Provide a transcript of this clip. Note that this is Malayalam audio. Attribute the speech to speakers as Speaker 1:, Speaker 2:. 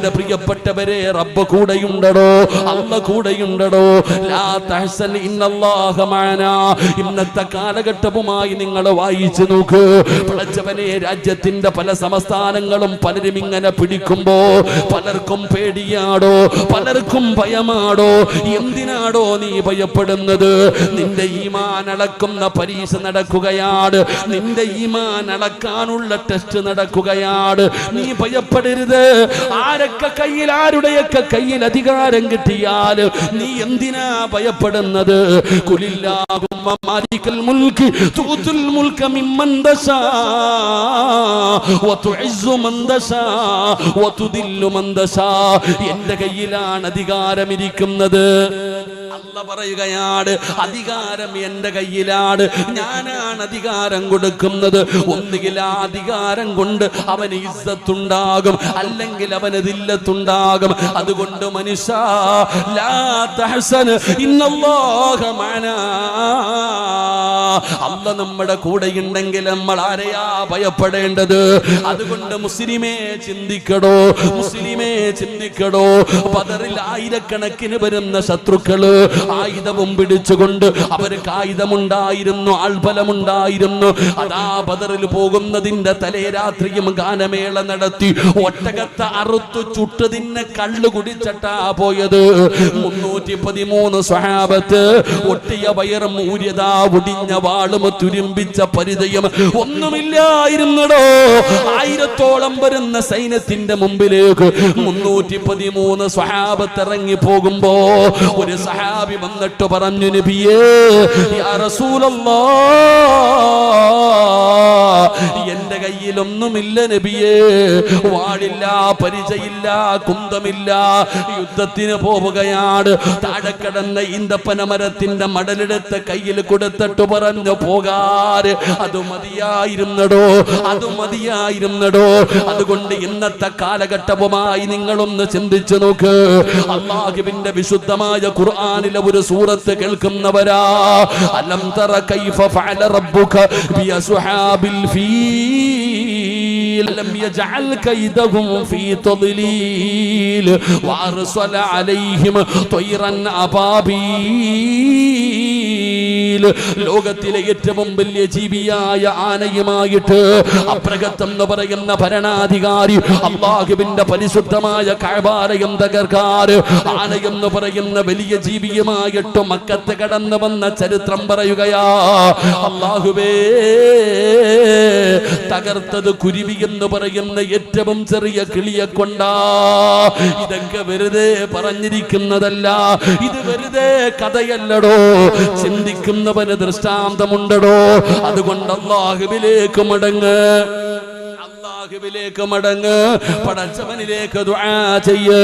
Speaker 1: എന്റെ പ്രിയപ്പെട്ടവരെ, റബ്ബ് കൂടെയുണ്ടടോ, അല്ലാഹ് കൂടെയുണ്ടടോ. ലാ തഹ്സൻ ഇന്നല്ലാഹ മഅനാ. ഇന്നത്തെ കാലഘട്ടവുമായി നിങ്ങൾ വായിച്ചു നോക്ക്. പടച്ചവനെ, രാജ്യത്തിന്റെ പല സംസ്ഥാനങ്ങളും പലരും ഇങ്ങനെ പിടിക്കുമ്പോ പലർക്കും പേടിയാടോ, പലർക്കും ഭയമാടോ. എന്തിനാടോ നീ ഭയപ്പെടുന്നത്? നിന്റെ ഈമാൻ അളക്കുന്ന പരീക്ഷ നടക്കുകയാണ്, നിന്റെ ഈമാൻ അളക്കാനുള്ള ടെസ്റ്റ് നടക്കുകയാണ്. നീ ഭയപ്പെടരുത്. ആരൊക്കെ കയ്യിൽ, ആരുടെയൊക്കെ കയ്യിൽ അധികാരം കിട്ടിയാൽ നീ എന്തിനാ ഭയപ്പെടുന്നത്? ഖുലില്ലാഹുമ്മ മാലിക്കൽ മുൽകി തുതുൽ മുൽക മിമ്മൻ തശാ വതുഇസ്സു മൻ തശാ വതുദില്ലു മൻ തശാ. എന്റെ കയ്യിലാണ് അധികാരം ഇരിക്കുന്നത്. അല്ലാഹ് പറയുകയാണ്, അധികാരം എന്റെ കയ്യിലാണ്, ഞാനാണ് അധികാരം കൊടുക്കുന്നത്. ഒന്നുകിൽ ആ അധികാരം കൊണ്ട് അവന് ഇസ്സത്തുണ്ടാകും, അല്ലെങ്കിൽ അവന് ദില്ലത്തുണ്ടാകും. അതുകൊണ്ട് മനുഷ്യ, ലാ തഹ്സൻ ഇന്നല്ലാഹ മഅനാ. അല്ലാഹ് നമ്മുടെ കൂടെയുണ്ടെങ്കിൽ നമ്മൾ ആരെയാ ഭയപ്പെടേണ്ടത്? അതുകൊണ്ട് മുസ്ലിമേ ചിന്തിക്കടോ, മുസ്ലിമേ ചിന്തിക്കടോ. ബദറിൽ ആയിരക്കണക്കിന് വരുന്ന ശത്രുക്കള് ആയുധവും പിടിച്ചുകൊണ്ട്, അവർക്ക് ആയുധമുണ്ടായിരുന്നു, ആൾബലമുണ്ടായിരുന്നു. അതാ ബദറിൽ പോകുന്നതിന്റെ തലേ രാത്രിയും ഗാനമേള നടത്തി. ഒട്ടകത്തെ അറുത്തു ചുട്ട് തിന്നെ കള്ളു കുടിച്ചിട്ടാ പോയത്. 313 സ്വഹാബത്ത് ഒട്ടിയ വയറും ഊര്യതാ ഒടിഞ്ഞ വാളും തുരുമ്പിച്ച പരിചയം ഒന്നുമില്ലായിരുന്നടോ. 1000-ഓളം വരുന്ന സൈന്യത്തിന്റെ മുമ്പിലേക്ക് 313 സ്വഹാബത്ത് ഇറങ്ങി പോകുമ്പോ ഒരു സഹാബി വന്നിട്ട് പറഞ്ഞു, നബിയേ, യാ റസൂലല്ലാഹ്, എന്റെ കയ്യിലൊന്നുമില്ല നബിയേ. വാളില്ല, പരിചയില്ല, കുന്തമില്ല. യുദ്ധത്തിന് പോവുകയാണ്. താഴെ കിടന്ന ഈന്തപ്പന മരത്തിന്റെ മടലെടുത്ത് കയ്യിൽ കൊടുത്തിട്ട് പറഞ്ഞു, പോകാറ്. അത് മതിയായിരുന്നടോ, അത് മതിയായിരുന്നടോ. അതുകൊണ്ട് ഇന്നത്തെ കാലഘട്ടവുമായി നിങ്ങളൊന്ന് ചിന്തിച്ചു നോക്ക്. അല്ലാഹുവിന്റെ വിശുദ്ധമായ ഖുർആനിലെ ഒരു സൂറത്ത് കേൾക്കുന്നവരാ. അലം തറ കൈഫ ഫഅല റബ്ബുക ബി അസ്ഹാബിൽ ഫീൽ ലം യജഅൽ കൈദഹും ഫീ തദ്ലീൽ വഅർസല അലൈഹിം ത്വയ്റൻ അബാബീൽ. ലോകത്തിലെ ഏറ്റവും വലിയ ജീവിയായ ആനയുമായിട്ട് അപ്രകത്തം എന്ന് പറയുന്ന ഭരണാധികാരി അല്ലാഹുവിന്റെ പരിശുദ്ധമായ കഅബാലയം തകർക്കാറ് ആനയെന്ന് പറയുന്ന വലിയ ജീവിയുമായിട്ട് മക്കത്ത് കടന്നു വന്ന ചരിത്രം പറയുകയാ. അല്ലാഹുവേ, തകർത്തത് കുരുവി എന്ന് പറയുന്ന ഏറ്റവും ചെറിയ കിളിയെ കൊണ്ടാ. ഇതൊക്കെ വെറുതെ പറഞ്ഞിരിക്കുന്നതല്ല, ഇത് വെറുതെ കഥയല്ലടോ. ചിന്തിക്കുന്നവന് ദൃഷ്ടാന്തമുണ്ടടോ. അതുകൊണ്ട് അല്ലാഹുവിലേക്ക് മടങ്ങ്, അല്ലാഹുവിലേക്ക് മടങ്ങ്, പടച്ചവനിലേക്ക് ദുആ ചെയ്യ്.